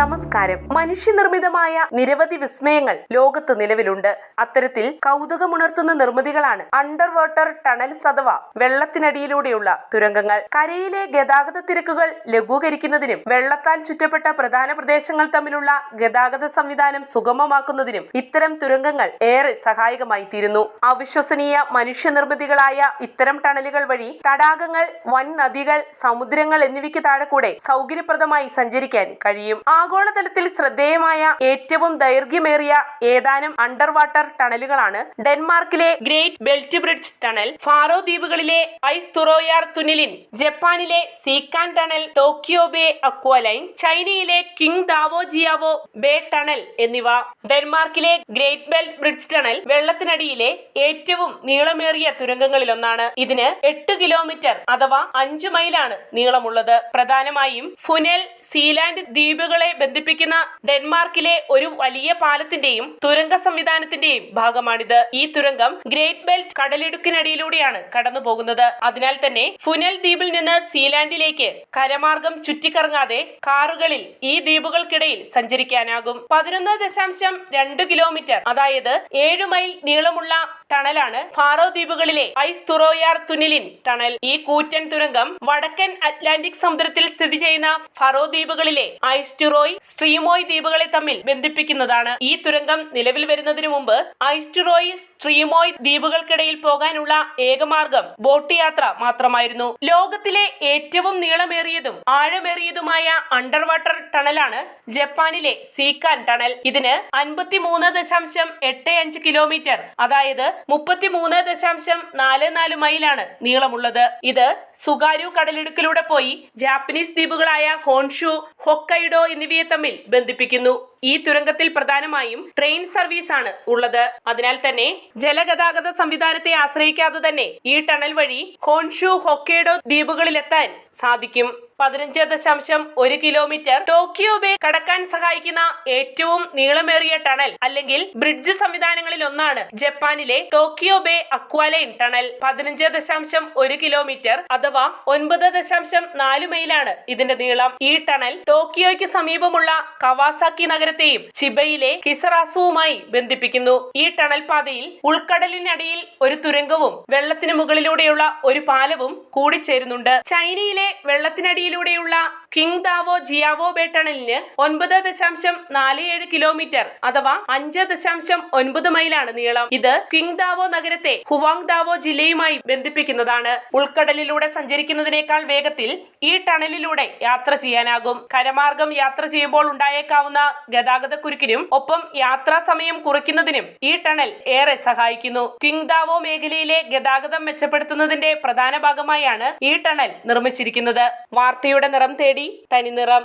നമസ്കാരം. മനുഷ്യനിർമ്മിതമായ നിരവധി വിസ്മയങ്ങൾ ലോകത്ത് നിലവിലുണ്ട്. അത്തരത്തിൽ കൗതുകമുണർത്തുന്ന നിർമ്മിതികളാണ് അണ്ടർ വാട്ടർ ടണൽസ് അഥവാ വെള്ളത്തിനടിയിലൂടെയുള്ള തുരങ്കങ്ങൾ. കരയിലെ ഗതാഗത തിരക്കുകൾ ലഘൂകരിക്കുന്നതിനും വെള്ളത്താൽ ചുറ്റപ്പെട്ട പ്രധാന പ്രദേശങ്ങൾ തമ്മിലുള്ള ഗതാഗത സംവിധാനം സുഗമമാക്കുന്നതിനും ഇത്തരം തുരങ്കങ്ങൾ ഏറെ സഹായകമായി തീരുന്നു. അവിശ്വസനീയ മനുഷ്യനിർമ്മിതികളായ ഇത്തരം ടണലുകൾ വഴി തടാകങ്ങൾ, വൻ നദികൾ, സമുദ്രങ്ങൾ എന്നിവയ്ക്ക് താഴെ കൂടെ സൗകര്യപ്രദമായി സഞ്ചരിക്കാൻ കഴിയും. ആഗോളതലത്തിൽ ശ്രദ്ധേയമായ ഏറ്റവും ദൈർഘ്യമേറിയ ഏതാനും അണ്ടർ വാട്ടർ ടണലുകളാണ് ഡെൻമാർക്കിലെ Great Belt Bridge Tunnel, Faroe ദ്വീപുകളിലെ ഐസ്തുറോയാർ തുനിലിൻ, ജപ്പാനിലെ Seikan Tunnel, Tokyo Bay Aqualine, ചൈനയിലെ Qingdao Jiao Bay Tunnel എന്നിവ. ഡെൻമാർക്കിലെ ഗ്രേറ്റ് ബെൽറ്റ് ബ്രിഡ്ജ് ടണൽ വെള്ളത്തിനടിയിലെ ഏറ്റവും നീളമേറിയ തുരങ്കങ്ങളിലൊന്നാണ്. ഇതിന് 8 കിലോമീറ്റർ അഥവാ 5 മൈലാണ് നീളമുള്ളത്. പ്രധാനമായും ഫുനെൽ, സീലാൻഡ് ദ്വീപുകളെ ബന്ധിപ്പിക്കുന്ന ഡെൻമാർക്കിലെ ഒരു വലിയ പാലത്തിന്റെയും തുരങ്ക സംവിധാനത്തിന്റെയും ഭാഗമാണിത്. ഈ തുരങ്കം ഗ്രേറ്റ് ബെൽറ്റ് കടലിടുക്കിനടിയിലൂടെയാണ് കടന്നു പോകുന്നത്. അതിനാൽ തന്നെ ഫുനെൽ ദ്വീപിൽ നിന്ന് സീലാൻഡിലേക്ക് കരമാർഗം ചുറ്റിക്കറങ്ങാതെ കാറുകളിൽ ഈ ദ്വീപുകൾക്കിടയിൽ സഞ്ചരിക്കാനാകും. 11.2 കിലോമീറ്റർ അതായത് 7 മൈൽ നീളമുള്ള ടണലാണ് ഫാറോ ദ്വീപുകളിലെ ഐസ്തുറോയാർ തുനിലിൻ ടണൽ. ഈ കൂറ്റൻ തുരങ്കം വടക്കൻ അറ്റ്ലാന്റിക് സമുദ്രത്തിൽ സ്ഥിതി ചെയ്യുന്ന ഫാറോ ദ്വീപുകളിലെ ഐസ്റ്റുറോയ്, സ്ട്രീമോയ് ദ്വീപുകളെ തമ്മിൽ ബന്ധിപ്പിക്കുന്നതാണ്. ഈ തുരങ്കം നിലവിൽ വരുന്നതിനു മുമ്പ് ഐസ്റ്റുറോയ്, സ്ട്രീമോയ് ദ്വീപുകൾക്കിടയിൽ പോകാനുള്ള ഏകമാർഗം ബോട്ട് യാത്ര മാത്രമായിരുന്നു. ലോകത്തിലെ ഏറ്റവും നീളമേറിയതും ആഴമേറിയതുമായ അണ്ടർ വാട്ടർ ടണലാണ് ജപ്പാനിലെ സീക്കാൻ ടണൽ. ഇതിന് 53.85 കിലോമീറ്റർ അതായത് 33.44 മൈലാണ് നീളമുള്ളത്. ഇത് സുഗാരു കടലിടുക്കിലൂടെ പോയി ജാപ്പനീസ് ദ്വീപുകളായ ഹോൺഷു, ഹൊക്കൈഡോ എന്നിവയെ തമ്മിൽ ബന്ധിപ്പിക്കുന്നു. ഈ തുരങ്കത്തിൽ പ്രധാനമായും ട്രെയിൻ സർവീസ് ആണ് ഉള്ളത്. അതിനാൽ തന്നെ ജലഗതാഗത സംവിധാനത്തെ ആശ്രയിക്കാതെ തന്നെ ഈ ടണൽ വഴി ഹോൺഷു, ഹൊക്കൈഡോ ദ്വീപുകളിലെത്താൻ സാധിക്കും. 15.1 കിലോമീറ്റർ ടോക്കിയോ ബേ കടക്കാൻ സഹായിക്കുന്ന ഏറ്റവും നീളമേറിയ ടണൽ അല്ലെങ്കിൽ ബ്രിഡ്ജ് സംവിധാനങ്ങളിൽ ഒന്നാണ് ജപ്പാനിലെ ടോക്കിയോ ബേ അക്വാലൈൻ ടണൽ. 15.1 കിലോമീറ്റർ അഥവാ 9.4 മൈലാണ് ഇതിന്റെ നീളം. ഈ ടണൽ ടോക്കിയോയ്ക്ക് സമീപമുള്ള കവാസാക്കി നഗരത്തെയും ചിബയിലെ കിസറാസുവുമായി ബന്ധിപ്പിക്കുന്നു. ഈ ടണൽ പാതയിൽ ഉൾക്കടലിനടിയിൽ ഒരു തുരങ്കവും വെള്ളത്തിന് മുകളിലൂടെയുള്ള ഒരു പാലവും കൂടിച്ചേരുന്നുണ്ട്. ചൈനയിലെ വെള്ളത്തിനടിയിലൂടെയുള്ള കിങ് ദാവോ ജിയാവോ ബേ ടണലിന് 9.47 കിലോമീറ്റർ അഥവാ 5.9 മൈലാണ് നീളം. ഇത് കിങ് ദാവോ നഗരത്തെ ഹുവാങ് ദാവോ ജില്ലയുമായി ബന്ധിപ്പിക്കുന്നതാണ്. ഉൾക്കടലിലൂടെ സഞ്ചരിക്കുന്നതിനേക്കാൾ വേഗത്തിൽ ഈ ടണലിലൂടെ യാത്ര ചെയ്യാനാകും. കരമാർഗം യാത്ര ചെയ്യുമ്പോൾ ഉണ്ടായേക്കാവുന്ന ഗതാഗതക്കുരുക്കിനും ഒപ്പം യാത്രാ സമയം കുറയ്ക്കുന്നതിനും ഈ ടണൽ ഏറെ സഹായിക്കുന്നു. കിങ് ദാവോ മേഖലയിലെ ഗതാഗതം മെച്ചപ്പെടുത്തുന്നതിന്റെ പ്രധാന ഭാഗമായാണ് ഈ ടണൽ നിർമ്മിച്ചിരിക്കുന്നത്. വാർത്തയുടെ നിറം തേടി തനിനിറം.